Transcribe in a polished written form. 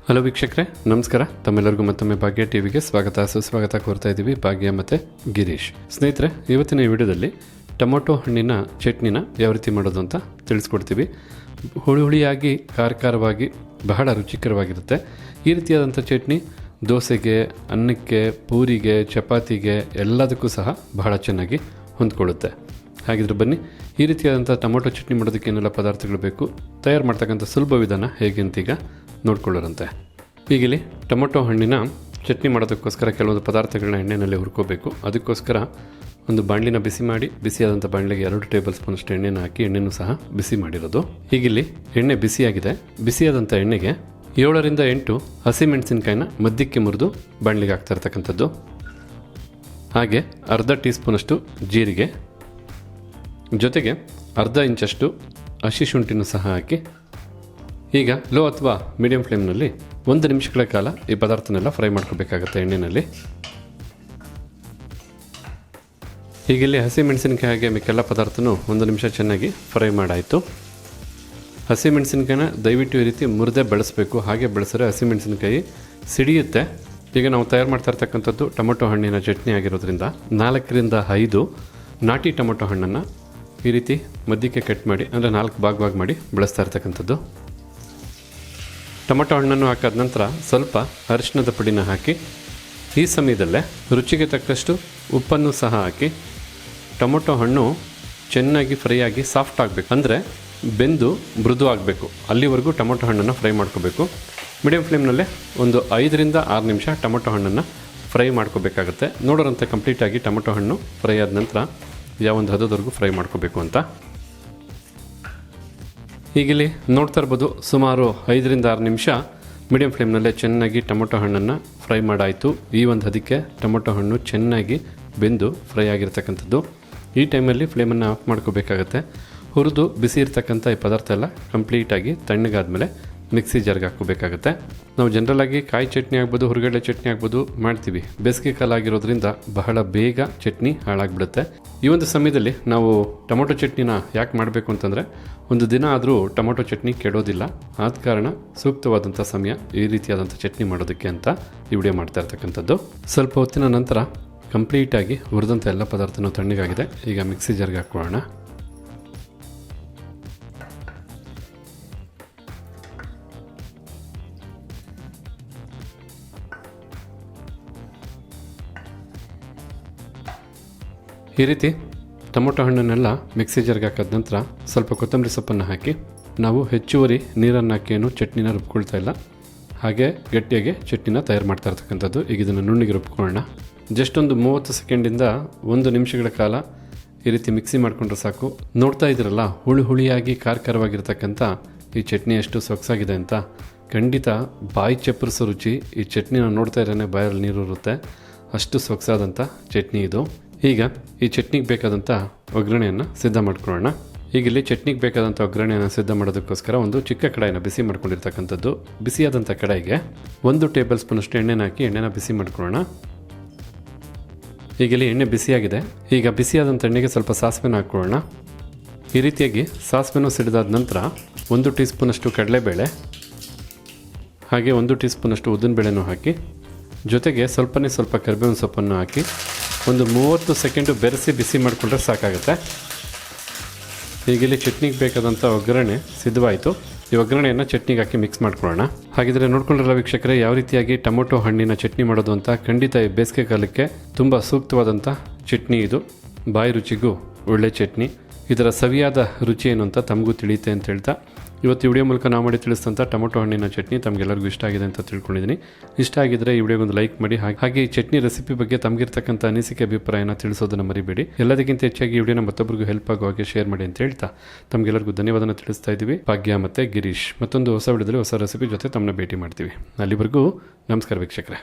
Hello ವೀಕ್ಷಕರೇ, ನಮಸ್ಕಾರ. ತಮ್ಮೆಲ್ಲರಿಗೂ ಮತ್ತೊಮ್ಮೆ ಭಾಗ್ಯ ಟಿವಿಗೆ ಸ್ವಾಗತ ಸುಸ್ವಾಗತ ಕೋರ್ತಾ ಇದ್ದೀವಿ. ಭಾಗ್ಯ ಮತ್ತು ಗಿರೀಶ್. ಸ್ನೇಹಿತರೆ, ಇವತ್ತಿನ ಈ ವಿಡಿಯೋದಲ್ಲಿ ಟೊಮೊಟೊ ಹಣ್ಣಿನ ಚಟ್ನಿನ ಯಾವ ರೀತಿ ಮಾಡೋದು ಅಂತ ತಿಳಿಸ್ಕೊಡ್ತೀವಿ. ಹುಳಿಯಾಗಿ ಖಾರವಾಗಿ ಬಹಳ ರುಚಿಕರವಾಗಿರುತ್ತೆ. ಈ ರೀತಿಯಾದಂಥ ಚಟ್ನಿ ದೋಸೆಗೆ, ಅನ್ನಕ್ಕೆ, ಪೂರಿಗೆ, ಚಪಾತಿಗೆ ಎಲ್ಲದಕ್ಕೂ ಸಹ ಬಹಳ ಚೆನ್ನಾಗಿ ಹೊಂದ್ಕೊಳ್ಳುತ್ತೆ. ಹಾಗಿದ್ರೆ ಬನ್ನಿ, ಈ ರೀತಿಯಾದಂಥ ಟೊಮೊಟೊ ಚಟ್ನಿ ಮಾಡೋದಕ್ಕೆ ಏನೆಲ್ಲ ಪದಾರ್ಥಗಳು ಬೇಕು, ತಯಾರು ಮಾಡ್ತಕ್ಕಂಥ ಸುಲಭ ವಿಧಾನ ಹೇಗೆ ಅಂತೀಗ ನೋಡ್ಕೊಳ್ಳೋರಂತೆ. ಈಗಿಲ್ಲಿ ಟೊಮೊಟೊ ಹಣ್ಣಿನ ಚಟ್ನಿ ಮಾಡೋದಕ್ಕೋಸ್ಕರ ಕೆಲವೊಂದು ಪದಾರ್ಥಗಳನ್ನ ಎಣ್ಣೆಯಲ್ಲಿ ಹುರ್ಕೋಬೇಕು. ಅದಕ್ಕೋಸ್ಕರ ಒಂದು ಬಾಣಲಿನ ಬಿಸಿ ಮಾಡಿ, ಬಿಸಿಯಾದಂಥ ಬಾಣಲಿಗೆ 2 ಟೇಬಲ್ ಸ್ಪೂನಷ್ಟು ಎಣ್ಣೆನ ಹಾಕಿ ಎಣ್ಣೆನೂ ಸಹ ಬಿಸಿ ಮಾಡಿರೋದು. ಹೀಗಿಲ್ಲಿ ಎಣ್ಣೆ ಬಿಸಿಯಾಗಿದೆ. ಬಿಸಿಯಾದಂಥ ಎಣ್ಣೆಗೆ 7ರಿಂದ 8 ಹಸಿಮೆಣಸಿನಕಾಯಿನ ಮಧ್ಯಕ್ಕೆ ಮುರಿದು ಬಾಣಲಿಗೆ ಹಾಕ್ತಾ ಇರ್ತಕ್ಕಂಥದ್ದು. ಹಾಗೆ ಅರ್ಧ ಟೀ ಸ್ಪೂನಷ್ಟು ಜೀರಿಗೆ, ಜೊತೆಗೆ ಅರ್ಧ ಇಂಚಷ್ಟು ಹಸಿ ಶುಂಠಿನೂ ಸಹ ಹಾಕಿ ಈಗ ಲೋ ಅಥವಾ ಮೀಡಿಯಂ ಫ್ಲೇಮ್ನಲ್ಲಿ 1 ನಿಮಿಷಗಳ ಕಾಲ ಈ ಪದಾರ್ಥನೆಲ್ಲ ಫ್ರೈ ಮಾಡ್ಕೋಬೇಕಾಗತ್ತೆ ಎಣ್ಣೆಯಲ್ಲಿ. ಹೀಗಿಲ್ಲಿ ಹಸಿಮೆಣಸಿನಕಾಯಿ ಹಾಗೆ ಮಿಕ್ಕೆಲ್ಲ ಪದಾರ್ಥನೂ 1 ನಿಮಿಷ ಚೆನ್ನಾಗಿ ಫ್ರೈ ಮಾಡಾಯಿತು. ಹಸಿಮೆಣಸಿನಕಾಯಿನ ದಯವಿಟ್ಟು ಈ ರೀತಿ ಮುರಿದೇ ಬೆಳೆಸಬೇಕು. ಹಾಗೆ ಬೆಳೆಸಿದ್ರೆ ಹಸಿಮೆಣಸಿನಕಾಯಿ ಸಿಡಿಯುತ್ತೆ. ಈಗ ನಾವು ತಯಾರು ಮಾಡ್ತಾ ಇರ್ತಕ್ಕಂಥದ್ದು ಟೊಮೊಟೊ ಹಣ್ಣಿನ ಚಟ್ನಿ ಆಗಿರೋದ್ರಿಂದ 4ರಿಂದ 5 ನಾಟಿ ಟೊಮೊಟೊ ಹಣ್ಣನ್ನು ಈ ರೀತಿ ಮಧ್ಯಕ್ಕೆ ಕಟ್ ಮಾಡಿ, ಅಂದರೆ 4 ಭಾಗವಾಗಿ ಮಾಡಿ ಬೆಳೆಸ್ತಾ ಇರ್ತಕ್ಕಂಥದ್ದು. ಟೊಮೊಟೊ ಹಣ್ಣನ್ನು ಹಾಕಾದ ನಂತರ ಸ್ವಲ್ಪ ಅರಿಶಿಣದ ಪುಡಿನ ಹಾಕಿ, ಈ ಸಮಯದಲ್ಲೇ ರುಚಿಗೆ ತಕ್ಕಷ್ಟು ಉಪ್ಪನ್ನು ಸಹ ಹಾಕಿ, ಟೊಮೊಟೊ ಹಣ್ಣು ಚೆನ್ನಾಗಿ ಫ್ರೈ ಆಗಿ ಸಾಫ್ಟ್ ಆಗಬೇಕು, ಅಂದರೆ ಬೆಂದು ಮೃದು ಆಗಬೇಕು. ಅಲ್ಲಿವರೆಗೂ ಟೊಮೊಟೊ ಹಣ್ಣನ್ನು ಫ್ರೈ ಮಾಡ್ಕೋಬೇಕು. ಮೀಡಿಯಂ ಫ್ಲೇಮ್ನಲ್ಲೇ ಒಂದು 5ರಿಂದ 6 ನಿಮಿಷ ಟೊಮೊಟೊ ಹಣ್ಣನ್ನು ಫ್ರೈ ಮಾಡ್ಕೋಬೇಕಾಗತ್ತೆ. ನೋಡೋರಂತೆ ಕಂಪ್ಲೀಟಾಗಿ ಟೊಮೊಟೊ ಹಣ್ಣು ಫ್ರೈ ಆದ ನಂತರ ಯಾವೊಂದು ಹದದವರೆಗೂ ಫ್ರೈ ಮಾಡ್ಕೋಬೇಕು ಅಂತ. ಹೀಗಿಲ್ಲಿ ನೋಡ್ತಾ ಇರ್ಬೋದು, ಸುಮಾರು 5ರಿಂದ 6 ನಿಮಿಷ ಮೀಡಿಯಂ ಫ್ಲೇಮ್ನಲ್ಲೇ ಚೆನ್ನಾಗಿ ಟೊಮೊಟೊ ಹಣ್ಣನ್ನು ಫ್ರೈ ಮಾಡಾಯಿತು. ಈ ಒಂದು ಹದಕ್ಕೆ ಟೊಮೊಟೊ ಹಣ್ಣು ಚೆನ್ನಾಗಿ ಬೆಂದು ಫ್ರೈ ಆಗಿರ್ತಕ್ಕಂಥದ್ದು. ಈ ಟೈಮಲ್ಲಿ ಫ್ಲೇಮನ್ನು ಆಫ್ ಮಾಡ್ಕೋಬೇಕಾಗತ್ತೆ. ಹುರಿದು ಬಿಸಿ ಇರ್ತಕ್ಕಂಥ ಈ ಪದಾರ್ಥ ಎಲ್ಲ ಕಂಪ್ಲೀಟಾಗಿ ತಣ್ಣಗಾದ್ಮೇಲೆ ಮಿಕ್ಸಿ ಜಾರ್ಗೆ ಹಾಕ್ಕೋಬೇಕಾಗತ್ತೆ. ನಾವು ಜನರಲಾಗಿ ಕಾಯಿ ಚಟ್ನಿ ಆಗ್ಬೋದು, ಹುರುಗಡ್ಲೆ ಚಟ್ನಿ ಆಗ್ಬೋದು ಮಾಡ್ತೀವಿ. ಬೇಸಿಗೆ ಕಾಲ ಆಗಿರೋದ್ರಿಂದ ಬಹಳ ಬೇಗ ಚಟ್ನಿ ಹಾಳಾಗ್ಬಿಡುತ್ತೆ. ಈ ಒಂದು ಸಮಯದಲ್ಲಿ ನಾವು ಟೊಮೊಟೊ ಚಟ್ನಿನ ಯಾಕೆ ಮಾಡಬೇಕು ಅಂತಂದರೆ, ಒಂದು ದಿನ ಆದರೂ ಟೊಮೊಟೊ ಚಟ್ನಿ ಕೆಡೋದಿಲ್ಲ. ಆದ ಕಾರಣ ಸೂಕ್ತವಾದಂಥ ಸಮಯ ಈ ರೀತಿಯಾದಂಥ ಚಟ್ನಿ ಮಾಡೋದಕ್ಕೆ ಅಂತ ಈ ವಿಡಿಯೋ ಮಾಡ್ತಾ ಇರ್ತಕ್ಕಂಥದ್ದು. ಸ್ವಲ್ಪ ಹೊತ್ತಿನ ನಂತರ ಕಂಪ್ಲೀಟಾಗಿ ಹುರಿದಂಥ ಎಲ್ಲ ಪದಾರ್ಥನೂ ತಣ್ಣಗಾಗಿದೆ. ಈಗ ಮಿಕ್ಸಿ ಜಾರ್ಗೆ ಹಾಕ್ಕೊಳ್ಳೋಣ. ಈ ರೀತಿ ಟೊಮೊಟೊ ಹಣ್ಣನ್ನೆಲ್ಲ ಮಿಕ್ಸಿ ಜಾರ್ಗೆ ಹಾಕಿದ ನಂತರ ಸ್ವಲ್ಪ ಕೊತ್ತಂಬರಿ ಸೊಪ್ಪನ್ನು ಹಾಕಿ, ನಾವು ಹೆಚ್ಚುವರಿ ನೀರನ್ನು ಹಾಕಿ ಚಟ್ನಿನ ರುಬ್ಕೊಳ್ತಾ ಇಲ್ಲ, ಹಾಗೆ ಗಟ್ಟಿಯಾಗಿ ಚಟ್ನಿನ ತಯಾರು ಮಾಡ್ತಾ ಇರ್ತಕ್ಕಂಥದ್ದು. ಈಗ ಇದನ್ನು ನುಣ್ಣಿಗೆ ರುಬ್ಕೊಳ್ಳೋಣ. ಜಸ್ಟ್ ಒಂದು 30 ಸೆಕೆಂಡಿಂದ 1 ನಿಮಿಷಗಳ ಕಾಲ ಈ ರೀತಿ ಮಿಕ್ಸಿ ಮಾಡಿಕೊಂಡ್ರೆ ಸಾಕು. ನೋಡ್ತಾ ಇದ್ದೀರಲ್ಲ, ಹುಳಿಯಾಗಿ ಖಾರವಾಗಿರ್ತಕ್ಕಂಥ ಈ ಚಟ್ನಿ ಎಷ್ಟು ಸೊಗಸಾಗಿದೆ ಅಂತ. ಖಂಡಿತ ಬಾಯಿ ಚಪ್ಪರಿಸೋ ರುಚಿ. ಈ ಚಟ್ನಿನ ನೋಡ್ತಾ ಇರೋನೇ ಬಾಯಲ್ಲಿ ನೀರು ಇರುತ್ತೆ, ಅಷ್ಟು ಸೊಗಸಾದಂಥ ಚಟ್ನಿ ಇದು. ಈಗ ಈ ಚಟ್ನಿಗೆ ಬೇಕಾದಂಥ ಒಗ್ಗರಣೆಯನ್ನು ಸಿದ್ಧ ಮಾಡ್ಕೊಳ್ಳೋಣ. ಈಗ ಇಲ್ಲಿ ಚಟ್ನಿಗೆ ಬೇಕಾದಂಥ ಒಗ್ಗರಣೆಯನ್ನು ಸಿದ್ಧ ಮಾಡೋದಕ್ಕೋಸ್ಕರ ಒಂದು ಚಿಕ್ಕ ಕಡಾಯಿನ ಬಿಸಿ ಮಾಡ್ಕೊಂಡಿರ್ತಕ್ಕಂಥದ್ದು. ಬಿಸಿಯಾದಂಥ ಕಡಾಯಿಗೆ 1 ಟೇಬಲ್ ಸ್ಪೂನಷ್ಟು ಎಣ್ಣೆನ ಹಾಕಿ ಎಣ್ಣೆನ ಬಿಸಿ ಮಾಡ್ಕೊಳ್ಳೋಣ. ಈಗ ಇಲ್ಲಿ ಎಣ್ಣೆ ಬಿಸಿಯಾಗಿದೆ. ಈಗ ಬಿಸಿಯಾದಂಥ ಎಣ್ಣೆಗೆ ಸ್ವಲ್ಪ ಸಾಸಿವೆನ ಹಾಕ್ಕೊಳ್ಳೋಣ. ಈ ರೀತಿಯಾಗಿ ಸಾಸಿವೆನೂ ಸಿಡಿದಾದ ನಂತರ 1 ಟೀ ಸ್ಪೂನಷ್ಟು ಕಡಲೆಬೇಳೆ, ಹಾಗೆ 1 ಟೀ ಸ್ಪೂನಷ್ಟು ಉದ್ದಿನಬೇಳೆನೂ ಹಾಕಿ, ಜೊತೆಗೆ ಸ್ವಲ್ಪ ಕರಿಬೇವಿನ ಸೊಪ್ಪನ್ನು ಹಾಕಿ ಒಂದು 30 ಸೆಕೆಂಡು ಬೆರೆಸಿ ಬಿಸಿ ಮಾಡಿಕೊಂಡ್ರೆ ಸಾಕಾಗುತ್ತೆ. ಹೀಗಿಲ್ಲಿ ಚಟ್ನಿಗೆ ಬೇಕಾದಂಥ ಒಗ್ಗರಣೆ ಸಿದ್ಧವಾಯಿತು. ಈ ಒಗ್ಗರಣೆಯನ್ನು ಚಟ್ನಿಗೆ ಹಾಕಿ ಮಿಕ್ಸ್ ಮಾಡ್ಕೊಳ್ಳೋಣ. ಹಾಗಿದ್ರೆ ನೋಡ್ಕೊಂಡ್ರಲ್ಲ ವೀಕ್ಷಕರೇ, ಯಾವ ರೀತಿಯಾಗಿ ಟೊಮೊಟೊ ಹಣ್ಣಿನ ಚಟ್ನಿ ಮಾಡೋದು ಅಂತ. ಖಂಡಿತ ಈ ಬೇಸಿಗೆ ಕಾಲಕ್ಕೆ ತುಂಬ ಸೂಕ್ತವಾದಂಥ ಚಟ್ನಿ ಇದು. ಬಾಯಿ ರುಚಿಗೂ ಒಳ್ಳೆ ಚಟ್ನಿ. ಇದರ ಸವಿಯಾದ ರುಚಿ ಏನು ಅಂತ ತಮಗೂ ತಿಳಿಯುತ್ತೆ ಅಂತ ಹೇಳ್ತಾ, ಇವತ್ತು ವಿಡಿಯೋ ಮೂಲಕ ನಾವು ಮಾಡಿ ತಿಳಿಸಿದಂಥ ಟೊಮೊಟೊ ಹಣ್ಣಿನ ಚಟ್ನಿ ತಮಗೆಲ್ಲರಿಗೂ ಇಷ್ಟ ಆಗಿದೆ ಅಂತ ತಿಳ್ಕೊಂಡಿದ್ದೀನಿ. ಇಷ್ಟ ಆಗಿದ್ರೆ ಈ ವಿಡಿಯೋಗೊಂದು ಲೈಕ್ ಮಾಡಿ. ಹಾಗೆ ಈ ಚಟ್ನಿ ರೆಸಿಪಿ ಬಗ್ಗೆ ತಮಗಿರ್ತಕ್ಕಂಥ ಅನಿಸಿಕೆ ಅಭಿಪ್ರಾಯನ ತಿಳಿಸೋದನ್ನು ಮರಿಬೇಡಿ. ಎಲ್ಲದಕ್ಕಿಂತ ಹೆಚ್ಚಾಗಿ ಈ ವಿಡಿಯೋನ ಮತ್ತೊಬ್ಬರಿಗೂ ಹೆಲ್ಪ್ ಆಗೋ ಹಾಗೆ ಶೇರ್ ಮಾಡಿ ಅಂತ ಹೇಳ್ತಾ ತಮಗೆಲ್ಲರಿಗೂ ಧನ್ಯವಾದನ ತಿಳಿಸ್ತಾ ಇದ್ದೀವಿ. ಭಾಗ್ಯ ಮತ್ತು ಗಿರೀಶ್. ಮತ್ತೊಂದು ಹೊಸ ವಿಡಿಯೋದಲ್ಲಿ ಹೊಸ ರೆಸಿಪಿ ಜೊತೆ ತಮ್ಮನ್ನ ಭೇಟಿ ಮಾಡ್ತೀವಿ. ಅಲ್ಲಿವರೆಗೂ ನಮಸ್ಕಾರ ವೀಕ್ಷಕರೇ.